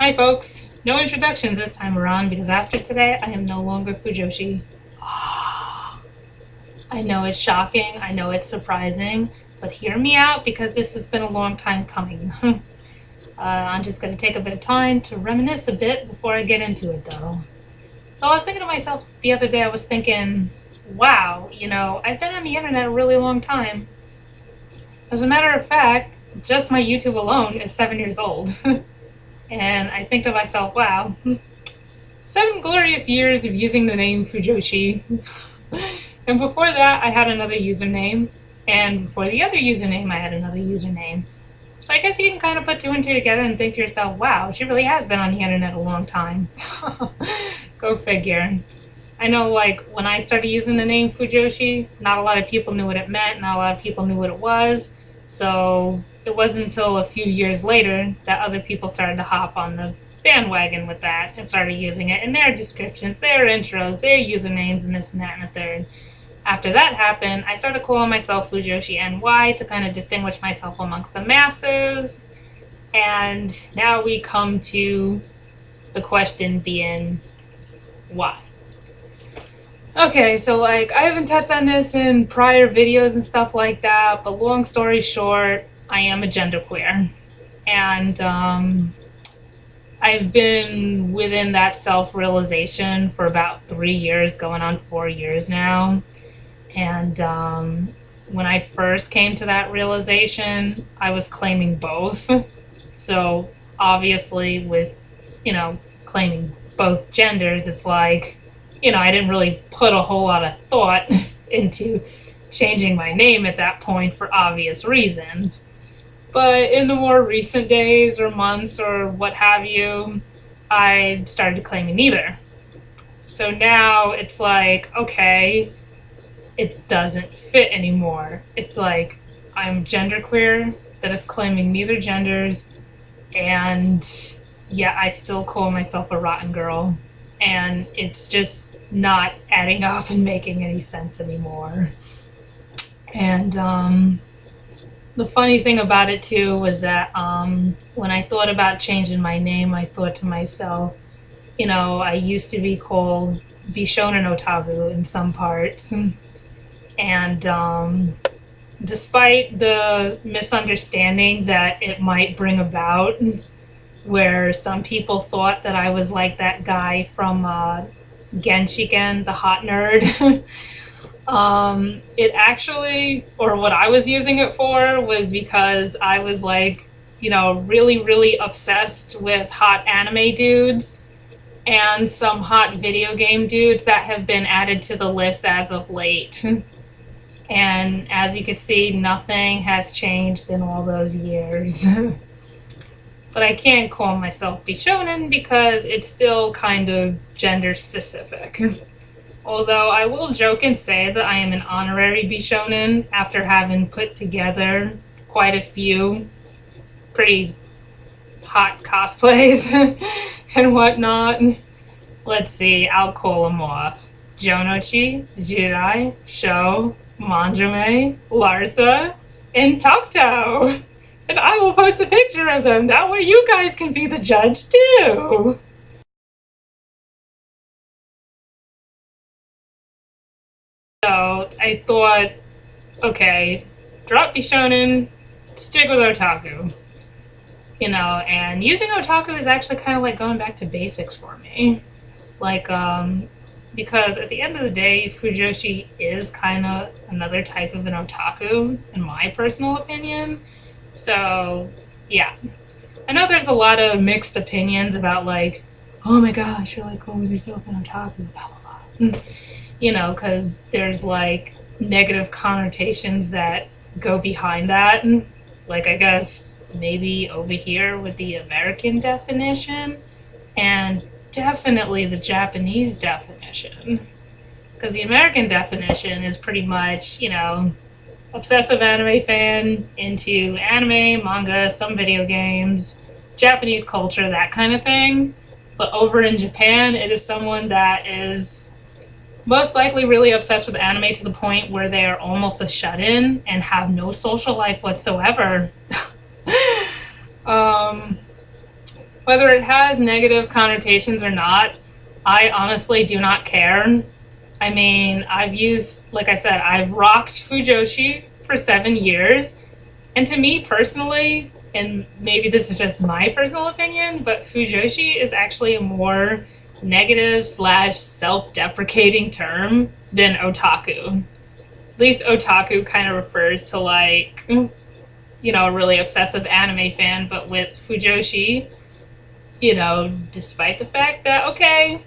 Hi folks, no introductions this time around because after today I am no longer Fujoshi. I know it's shocking, I know it's surprising, but hear me out because this has been a long time coming. I'm just going to take a bit of time to reminisce a bit before I get into it though. So I was thinking to myself the other day, I was thinking, wow, I've been on the internet a really long time. As a matter of fact, just my YouTube alone is 7 years old. And I think to myself, wow, 7 glorious years of using the name Fujoshi. And before that, I had another username. And before the other username, I had another username. So I guess you can kind of put two and two together and think to yourself, wow, she really has been on the internet a long time. Go figure. I know, like, when I started using the name Fujoshi, not a lot of people knew what it meant, not a lot of people knew what it was. So it wasn't until a few years later that other people started to hop on the bandwagon with that and started using it in their descriptions, their intros, their usernames, and this and that and the third. After that happened, I started calling myself Fujoshi NY to kind of distinguish myself amongst the masses. And now we come to the question being, why? Okay, so like I haven't touched on this in prior videos and stuff like that, but long story short, I am a genderqueer. And I've been within that self-realization for about 3 years, going on 4 years now. And when I first came to that realization, I was claiming both. So obviously with, claiming both genders, it's like, I didn't really put a whole lot of thought into changing my name at that point for obvious reasons. But in the more recent days or months or what have you, I started claiming neither. So now it's like, okay, it doesn't fit anymore. It's like I'm genderqueer that is claiming neither genders, and yet I still call myself a rotten girl. And it's just not adding up and making any sense anymore. And the funny thing about it too was that when I thought about changing my name, I thought to myself, I used to be called Bishonen Otaku in some parts. And despite the misunderstanding that it might bring about, where some people thought that I was like that guy from Genshiken, the hot nerd. It actually, or what I was using it for, was because I was like, really, really obsessed with hot anime dudes and some hot video game dudes that have been added to the list as of late. And as you can see, nothing has changed in all those years. But I can't call myself Bishonen because it's still kind of gender specific. Although I will joke and say that I am an honorary Bishonen after having put together quite a few pretty hot cosplays and whatnot. Let's see, I'll call them off. Jonochi, Jirai, Sho, Manjame, Larsa, and Tokto. And I will post a picture of them. That way you guys can be the judge too. So I thought, okay, drop Bishonen, stick with otaku. And using otaku is actually kind of like going back to basics for me. Like, because at the end of the day, Fujoshi is kind of another type of an otaku, in my personal opinion. So, yeah. I know there's a lot of mixed opinions about, like, oh my gosh, you're like calling yourself an otaku, blah, blah, blah. Because there's, like, negative connotations that go behind that. Like, I guess maybe over here with the American definition, and definitely the Japanese definition. Because the American definition is pretty much, obsessive anime fan, into anime, manga, some video games, Japanese culture, that kind of thing. But over in Japan, it is someone that is most likely really obsessed with anime to the point where they are almost a shut-in and have no social life whatsoever. Whether it has negative connotations or not, I honestly do not care. I mean, like I said, I've rocked Fujoshi for 7 years. And to me personally, and maybe this is just my personal opinion, but Fujoshi is actually a more negative / self-deprecating term than otaku. At least otaku kind of refers to like, you know, a really obsessive anime fan, but with Fujoshi, you know, despite the fact that, okay,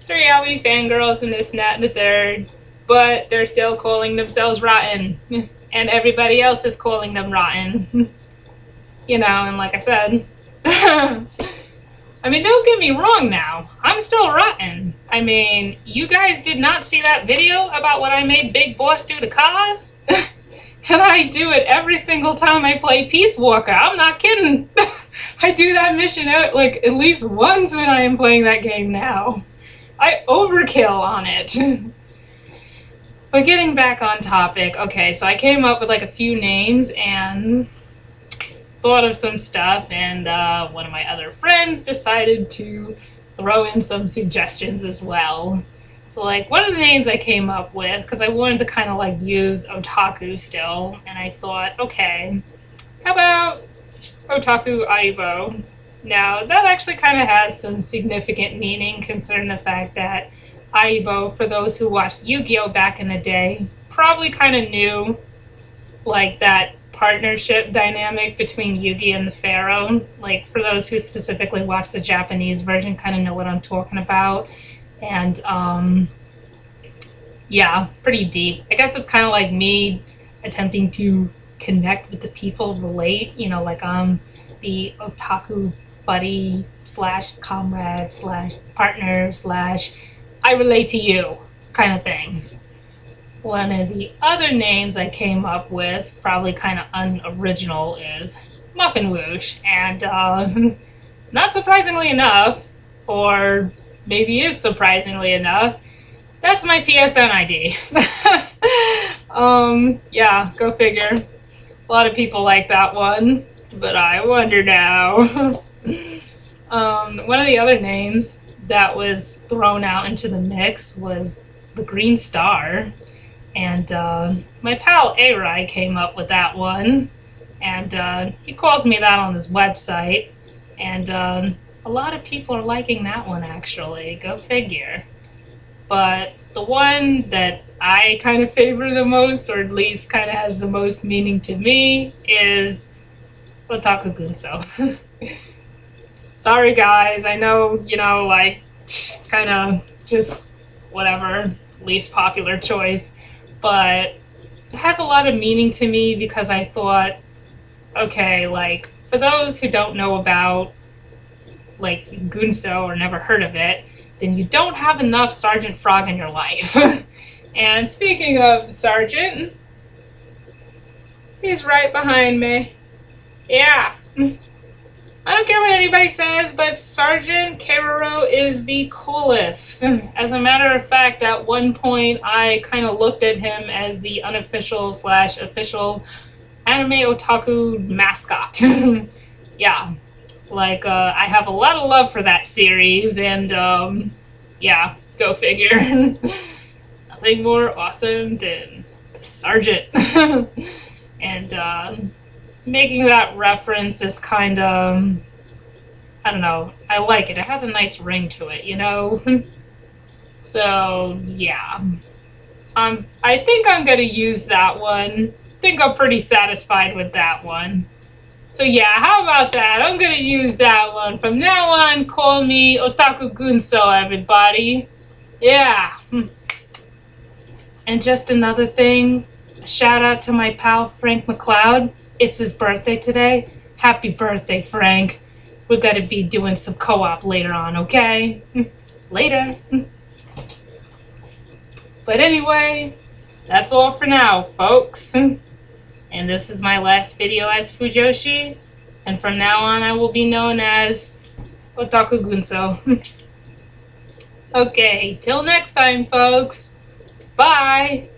they're yaoi fangirls and this and that and the third, but they're still calling themselves rotten. And everybody else is calling them rotten. You know, and like I said, I mean, don't get me wrong now. I'm still rotten. I mean, you guys did not see that video about what I made Big Boss do to Kaz? And I do it every single time I play Peace Walker. I'm not kidding. I do that mission out like at least once when I am playing that game now. I overkill on it. But getting back on topic, okay, so I came up with like a few names and thought of some stuff, and one of my other friends decided to throw in some suggestions as well. So like one of the names I came up with, because I wanted to kind of like use otaku still, and I thought, okay, how about Otaku Aibo? Now that actually kind of has some significant meaning considering the fact that Aibo, for those who watched Yu-Gi-Oh! Back in the day, probably kind of knew like that partnership dynamic between Yugi and the Pharaoh. Like for those who specifically watch the Japanese version kind of know what I'm talking about. And yeah, pretty deep. I guess it's kind of like me attempting to connect with the people, relate, you know, like the otaku buddy / comrade / partner / I relate to you kind of thing. One of the other names I came up with, probably kind of unoriginal, is Muffin Whoosh. And not surprisingly enough, or maybe is surprisingly enough, that's my PSN ID. Yeah, go figure. A lot of people like that one, but I wonder now. One of the other names that was thrown out into the mix was the Green Star. And my pal A-Rai came up with that one. And he calls me that on his website. And a lot of people are liking that one, actually. Go figure. But the one that I kind of favor the most, or at least kind of has the most meaning to me, is Otaku Gunso. Sorry guys, I know, you know, like, kind of just whatever, least popular choice, but it has a lot of meaning to me because I thought, okay, like, for those who don't know about, like, Gunso or never heard of it, then you don't have enough Sergeant Frog in your life. And speaking of Sergeant, he's right behind me. Yeah. I don't care what anybody says, but Sergeant Keroro is the coolest. As a matter of fact, at one point, I kind of looked at him as the unofficial / official anime otaku mascot. Yeah. Like, I have a lot of love for that series, and, yeah, go figure. Nothing more awesome than the Sergeant. And, making that reference is kind of, I don't know, I like it. It has a nice ring to it, you know? So, yeah. I think I'm gonna use that one. I think I'm pretty satisfied with that one. So yeah, how about that? I'm gonna use that one. From now on, call me Otaku Gunso, everybody. Yeah. And just another thing, a shout out to my pal Frank McLeod. It's his birthday today. Happy birthday, Frank. We're gonna be doing some co-op later on, okay? Later. But anyway, that's all for now, folks. And this is my last video as Fujoshi. And from now on, I will be known as Otaku Gunso. Okay, till next time, folks. Bye!